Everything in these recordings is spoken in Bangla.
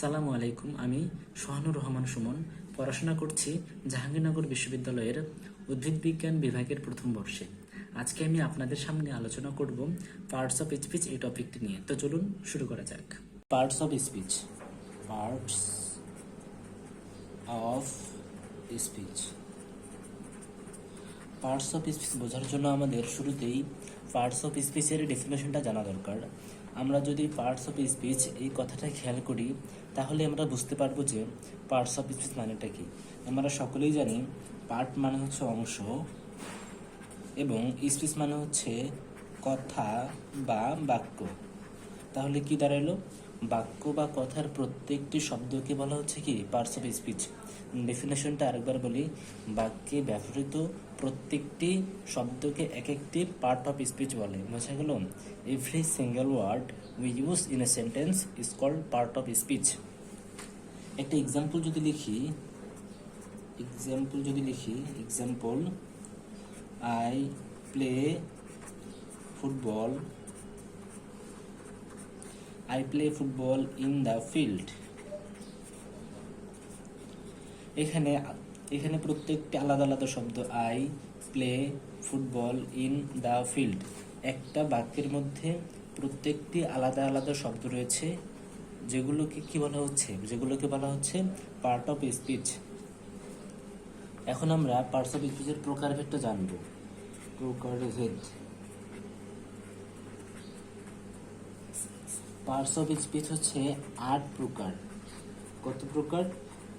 সালামু আলাইকুম। আমি সোহানুর রহমান সুমন পড়াশোনা করছি জাহাঙ্গীরনগর বিশ্ববিদ্যালয়ের উদ্ভিদ বিজ্ঞান বিভাগের প্রথম বর্ষে। আজকে আমি আপনাদের সামনে আলোচনা করব পার্টস অফ স্পিচ এই টপিকটি নিয়ে। তো চলুন শুরু করা যাক। Parts of speech. Parts of speech parts of speech বোঝার জন্য আমাদের শুরুতেই পার্টস অফ স্পিচের ডেফিনেশনটা জানা দরকার। আমরা যদি পার্টস অফ স্পিচ এই কথাটা খেয়াল করি তাহলে আমরা বুঝতে পারবো যে পার্টস অফ স্পিচ মানেটা কি। আমরা সকলেই জানি পার্ট মানে হচ্ছে অংশ এবং স্পিচ মানে হচ্ছে কথা বা বাক্য। তাহলে কি দাঁড়ালো? বাক্য বা কথার প্রত্যেকটি শব্দকে বলা হচ্ছে কি পার্টস অফ স্পিচ। ডেফিনেশনটা আরেকবার বলি, বাক্যে ব্যবহৃত প্রত্যেকটি শব্দকে এক একটি পার্ট অফ স্পিচ বলে। বোঝা গেল? Every single word we use in a sentence is called part of speech. একটা এক্সাম্পল যদি লিখি, example I play football in the field. এখানে প্রত্যেকটি আলাদা আলাদা শব্দ। I play football in the field. একটা বাক্যের মধ্যে প্রত্যেকটি আলাদা আলাদা শব্দ রয়েছে, যেগুলোকে বলা হচ্ছে পার্ট অফ স্পিচ। এখন আমরা পার্টস অফ স্পিচের প্রকারভেদটা জানব। প্রকারভেদ। পার্টস অফ স্পিচ হচ্ছে 8 প্রকার। কত প্রকার?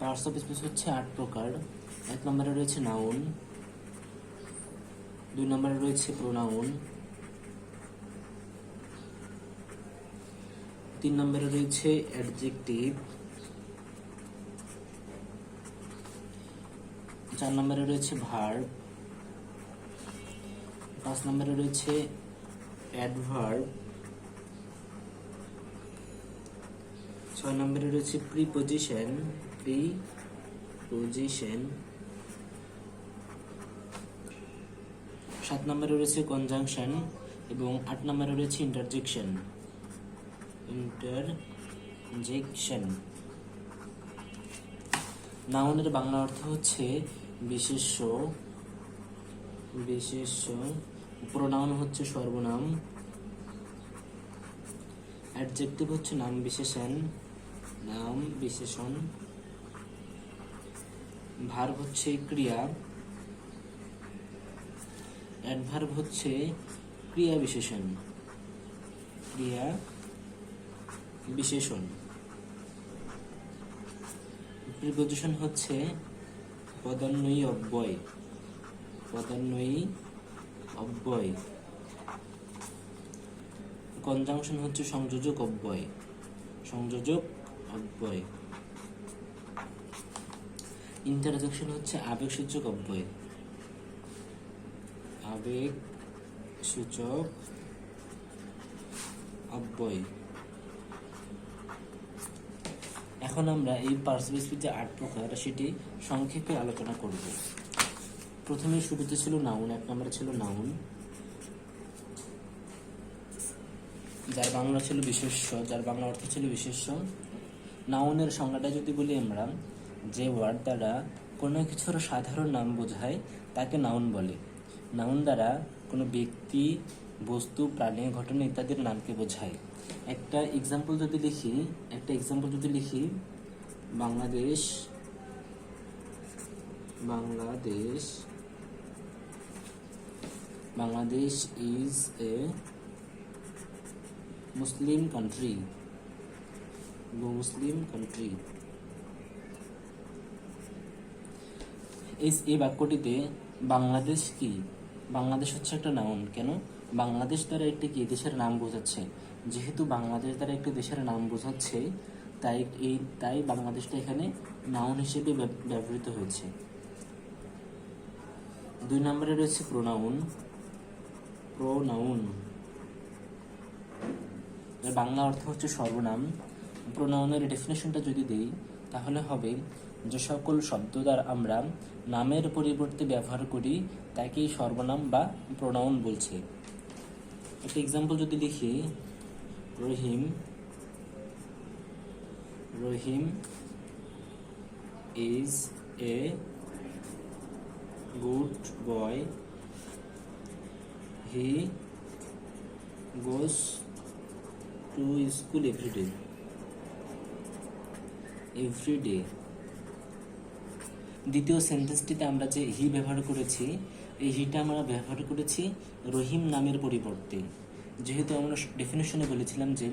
পার্টস অফ স্পিচ হচ্ছে 8 প্রকার। 1 নম্বরে রয়েছে নাউন, 2 নম্বরে রয়েছে প্রোনাউন, 3 নম্বরে রয়েছে অ্যাডজেক্টিভ, 4 নম্বরে রয়েছে ভার্ব, 5 নম্বরে রয়েছে অ্যাডভার্ব, 6 নম্বরে রয়েছে প্রিপোজিশন, 7 নম্বরে রয়েছে কনজাংশন এবং 8 নম্বরে রয়েছে ইন্টারজেকশন। নাউনের বাংলা অর্থ হচ্ছে বিশেষ্য। প্রোনাউন হচ্ছে সর্বনাম। অ্যাডজেক্টিভ হচ্ছে নাম বিশেষণ। ভার্ব হচ্ছে ক্রিয়া। অ্যাডভার্ব হচ্ছে ক্রিয়া বিশেষণ। প্রিপোজিশন হচ্ছে পদান্বয়ী অব্যয়। কনজাংশন হচ্ছে সংযোজক অব্যয়। ইন্টারজেকশন হচ্ছে আবেগসূচক অব্যয়। এখন আমরা এই পার্টস অফ স্পিচ যে 8 প্রকার সেটি সংক্ষেপে আলোচনা করব। প্রথমে শুরুতে ছিল নাউন। 1 নম্বরে ছিল নাউন, যার বাংলা অর্থ ছিল বিশেষ্য। নাউনের সংজ্ঞাটা যদি বলি আমরা, যে ওয়ার্ড দ্বারা কোনো কিছুর সাধারণ নাম বোঝায় তাকে নাউন বলে। নাউন দ্বারা কোনো ব্যক্তি, বস্তু, প্রাণী, ঘটনা ইত্যাদির নামকে বোঝায়। একটা এক্সাম্পল যদি লিখি, Bangladesh is a Muslim country. এই বাক্যটিতে বাংলাদেশ কি? বাংলাদেশ হচ্ছে একটা নাউন। কেন? বাংলাদেশ দ্বারা একটি কি দেশের নাম বোঝাচ্ছে। যেহেতু বাংলাদেশ দ্বারা একটি দেশের নাম বোঝাচ্ছে, তাই বাংলাদেশটা এখানে নাউন হিসেবে ব্যবহৃত হয়েছে। 2 নম্বরে রয়েছে প্রোনাউন। এর বাংলা অর্থ হচ্ছে সর্বনাম। প্রোনাউনের ডেফিনেশনটা যদি দেই তাহলে হবে, যে সকল শব্দ দ্বারা আমরা নামের পরিবর্তে ব্যবহার করি তাকেই সর্বনাম বা প্রোনাউন বলছে। একটা এক্সাম্পল যদি লিখি, Rahim Rahim is a good boy, he goes to school everyday. দ্বিতীয় সেন্টেন্সটিতে আমরা যে হি ব্যবহার করেছি, এই হিটা আমরা ব্যবহার করেছি রহিম নামের পরিবর্তে। যেহেতু আমরা ডেফিনেশনে বলেছিলাম যে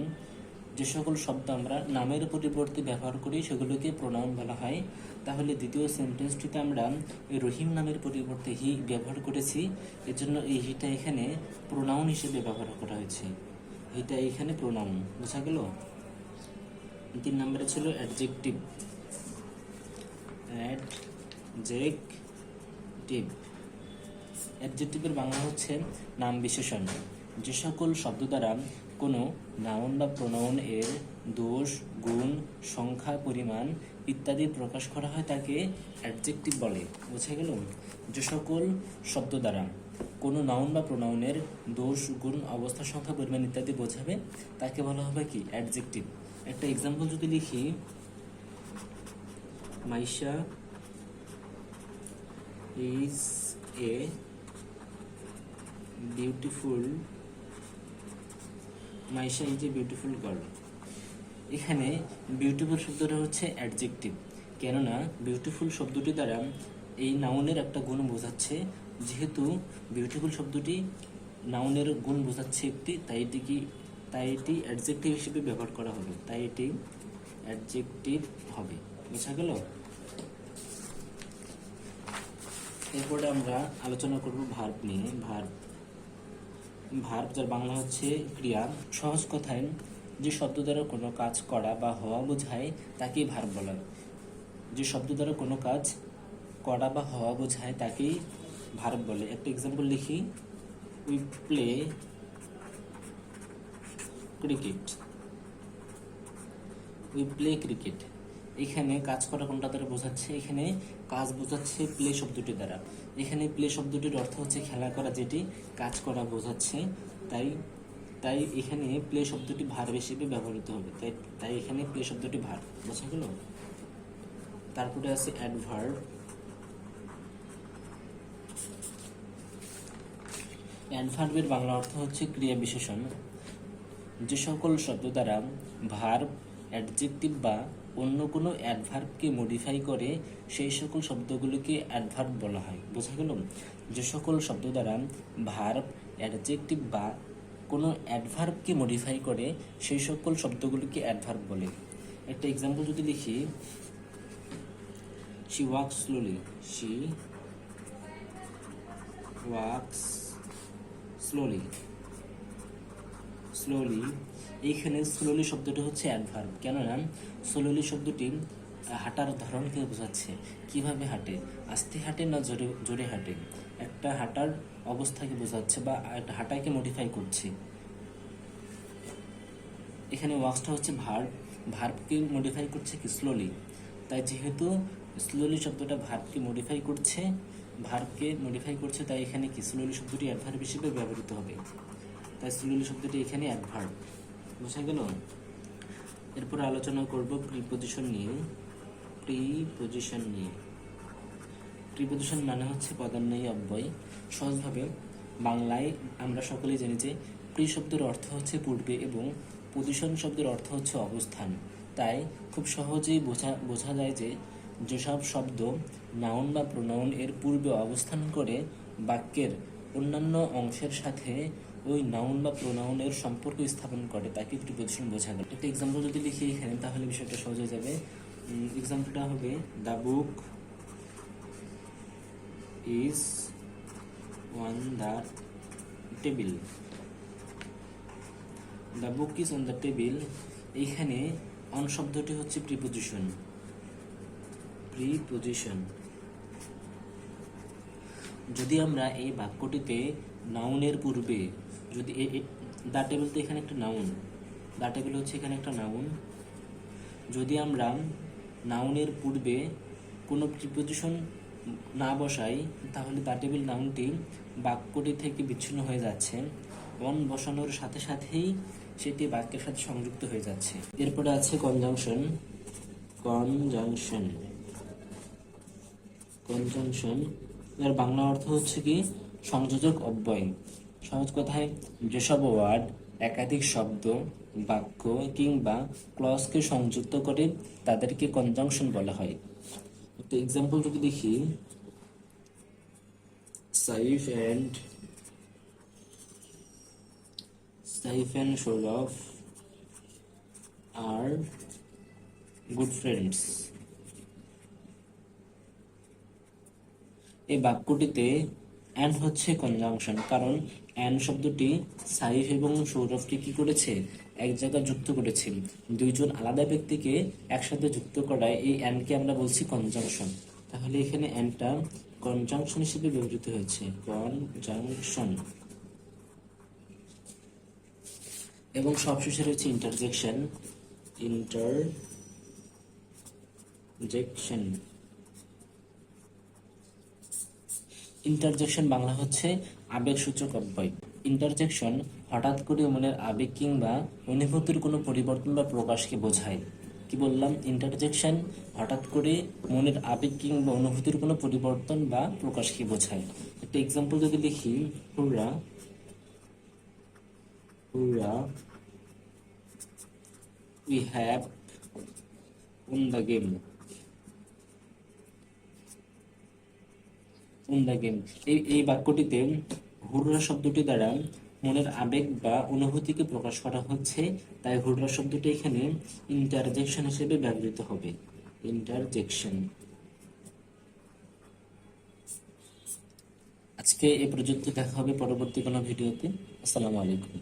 যে সকল শব্দ আমরা নামের পরিবর্তে ব্যবহার করি সেগুলোকে প্রোনাউন বলা হয়, তাহলে দ্বিতীয় সেন্টেন্সটিতে আমরা এই রহিম নামের পরিবর্তে হি ব্যবহার করেছি, এর জন্য এই হিটা এখানে প্রোনাউন হিসেবে ব্যবহার করা হয়েছে। হিটা এখানে প্রোনাউন, বোঝা গেল? 3 নম্বরে ছিল অ্যাডজেক্টিভ। অ্যাডজেক্টিভের বাংলা হচ্ছে নাম বিশেষণ। যে সকল শব্দ দ্বারা কোনো নাউন বা প্রোনাউন এর দোষ, গুণ, সংখ্যা, পরিমাণ ইত্যাদি প্রকাশ করা হয় তাকে অ্যাডজেক্টিভ বলে। বোঝা গেল? যে সকল শব্দ দ্বারা কোনো নাউন বা প্রোনাউনের দোষ, গুণ, অবস্থা, সংখ্যা, পরিমাণ ইত্যাদি বোঝাবে তাকে বলা হবে কি? অ্যাডজেক্টিভ। একটা এক্সাম্পল যদি লিখি, Maisha is a beautiful girl। এখানে বিউটিফুল শব্দটা হচ্ছে অ্যাডজেক্টিভ, কেননা বিউটিফুল শব্দটি দ্বারা এই নাউনের একটা গুণ বোঝাচ্ছে। যেহেতু বিউটিফুল শব্দটি নাউনের গুণ বোঝাচ্ছে একটি, তাই এটি অ্যাডজেক্টিভ হিসেবে ব্যবহার করা হবে, তাই এটি অ্যাডজেক্টিভ হবে। বোঝা গেল? এরপরে আমরা আলোচনা করব ভার্ব নিয়ে। ভার্ব যার বাংলা হচ্ছে ক্রিয়া। সহজ কথায় যে শব্দ দ্বারা কোনো কাজ করা বা হওয়া বোঝায় তাকেই ভার্ব বলা হয়। যে শব্দ দ্বারা কোনো কাজ করা বা হওয়া বোঝায় তাকেই ভার্ব বলে। একটা এক্সাম্পল লিখি, উই প্লে ক্রিকেট। এখানে কাজ করা কোনটা দ্বারা বোঝাচ্ছে? এখানে কাজ বোঝাচ্ছে প্লে শব্দটি দ্বারা। এখানে প্লে শব্দটির অর্থ হচ্ছে খেলা করা, যেটি কাজ করা বোঝাচ্ছে। তাই এখানে প্লে শব্দটি ভার্ব হিসেবে ব্যবহৃত হবে। তাই এখানে প্লে শব্দটি ভার্ব। বোঝা গেল? তারপরে আছে অ্যাডভার্ব। অ্যাডভার্বের বাংলা অর্থ হচ্ছে ক্রিয়া বিশেষণ। যে সকল শব্দ দ্বারা ভার্ব, অ্যাডজেক্টিভ বা অন্য কোনো অ্যাডভার্বকে মডিফাই করে সেই সকল শব্দগুলোকে অ্যাডভার্ব বলা হয়। বোঝা গেল? যে সকল শব্দ দ্বারা ভার্ব, অ্যাডজেক্টিভ বা কোনো অ্যাডভার্বকে মডিফাই করে সেই সকল শব্দগুলোকে অ্যাডভার্ব বলে। একটা এক্সাম্পল যদি লিখি, she walks slowly। এইখানে স্লোলি শব্দটি হচ্ছে অ্যাডভার্ব, কেননা স্লোলি শব্দটি হাঁটার ধরনকে বোঝাচ্ছে। কিভাবে হাঁটে? আস্তে হাঁটে না জোরে হাঁটে? একটা হাঁটার অবস্থাকে বোঝাচ্ছে বা একটা হাঁটাকে মডিফাই করছে। এখানে ওয়াক্সটা হচ্ছে ভার্বকে মডিফাই করছে কি? স্লোলি। তাই যেহেতু স্লোলি শব্দটা ভার্বকে মডিফাই করছে, তাই এখানে কি স্লোলি শব্দটি অ্যাডভার্ব হিসেবে ব্যবহৃত হবে। তাই স্লোলি শব্দটি এখানে অ্যাডভার্ব। বোঝা গেল? এরপর আলোচনা করব প্রিপোজিশন নিয়ে। প্রিপোজিশন মানে হচ্ছে পদান্বয়ী অব্যয়। সহজভাবে বাংলায় আমরা সকলেই জানি যে প্রি শব্দের অর্থ হচ্ছে পূর্বে এবং পজিশন শব্দের অর্থ হচ্ছে অবস্থান। তাই খুব সহজেই বোঝা যায় যে যেসব শব্দ নাউন বা প্রোনাউন এর পূর্বে অবস্থান করে বাক্যের অন্যান্য অংশের সাথে ওই নাউন বা প্রোনাউনের সম্পর্ক স্থাপন করে তাকে প্রিপোজিশন বোঝা গেল। একটা এক্সাম্পল যদি লিখি এখানে, তাহলে বিষয়টা সহজ হয়ে যাবে। এক্সাম্পলটা হবে, the book is on the table. The book is on the table. এইখানে অন শব্দটি হচ্ছে প্রিপোজিশন। যদি আমরা এই বাক্যটিতে নাউনের পূর্বে যদি দ্য টেবিল, তো এখানে একটা নাউন, দ্য টেবিল হচ্ছে এখানে একটা নাউন। যদি আমরা নাউনের পূর্বে কোনো প্রিপোজিশন না বসাই, তাহলে দ্য টেবিল নাউনটি বাক্যটি থেকে বিচ্ছিন্ন হয়ে যাচ্ছে। অন বসানোর সাথে সাথেই সেটি বাক্যের সাথে সংযুক্ত হয়ে যাচ্ছে। এরপরে আছে কনজাংশন। কনজাংশন। কনজাংশন এর বাংলা অর্থ হচ্ছে কি সংযোজক অব্যয়। সহজ কথায় যেসব ওয়ার্ড একাধিক শব্দ, বাক্য কিংবা ক্লজকে সংযুক্ত করে তাদেরকে কনজাংশন বলা হয়। একটা এক্সাম্পল যদি দেখি, Saif and Sourav are good friends. এই বাক্যটিতে অ্যান্ড হচ্ছে কনজাংশন, কারণ অ্যান্ড শব্দটি সাইফ এবং সৌরভকে কি করেছে, এক জায়গায় যুক্ত করেছে। দুইজন আলাদা ব্যক্তিকে একসাথে যুক্ত করায় এই অ্যান্ডকে আমরা বলছি কনজাংশন। তাহলে এখানে অ্যান্ডটা কনজাংশন হিসেবে ব্যবহৃত হয়েছে, কনজাংশন। এবং সবশেষে রয়েছে ইন্টারজেকশন। ইন্টারজেকশন বাংলা হচ্ছে আবেগসূচক অব্যয়। ইন্টারজেকশন হঠাৎ করে মনের আবেগ কিংবা অনুভূতির কোনো পরিবর্তন বা প্রকাশকে বোঝায়। কি বললাম? ইন্টারজেকশন হঠাৎ করে মনের আবেগ কিংবা অনুভূতির কোনো পরিবর্তন বা প্রকাশকে বোঝায়। একটা এক্সাম্পল যদি লিখি, হুররা we have won the game. এই বাক্যটিতে হুররা শব্দটি দ্বারা মনের আবেগ বা অনুভূতিকে প্রকাশ করা হচ্ছে, তাই হুররা শব্দটি এখানে ইন্টারজেকশন হিসেবে ব্যবহৃত হবে। ইন্টারজেকশন। আজকে এ পর্যন্ত, দেখা হবে পরবর্তী কোনো ভিডিওতে। আসসালামু আলাইকুম।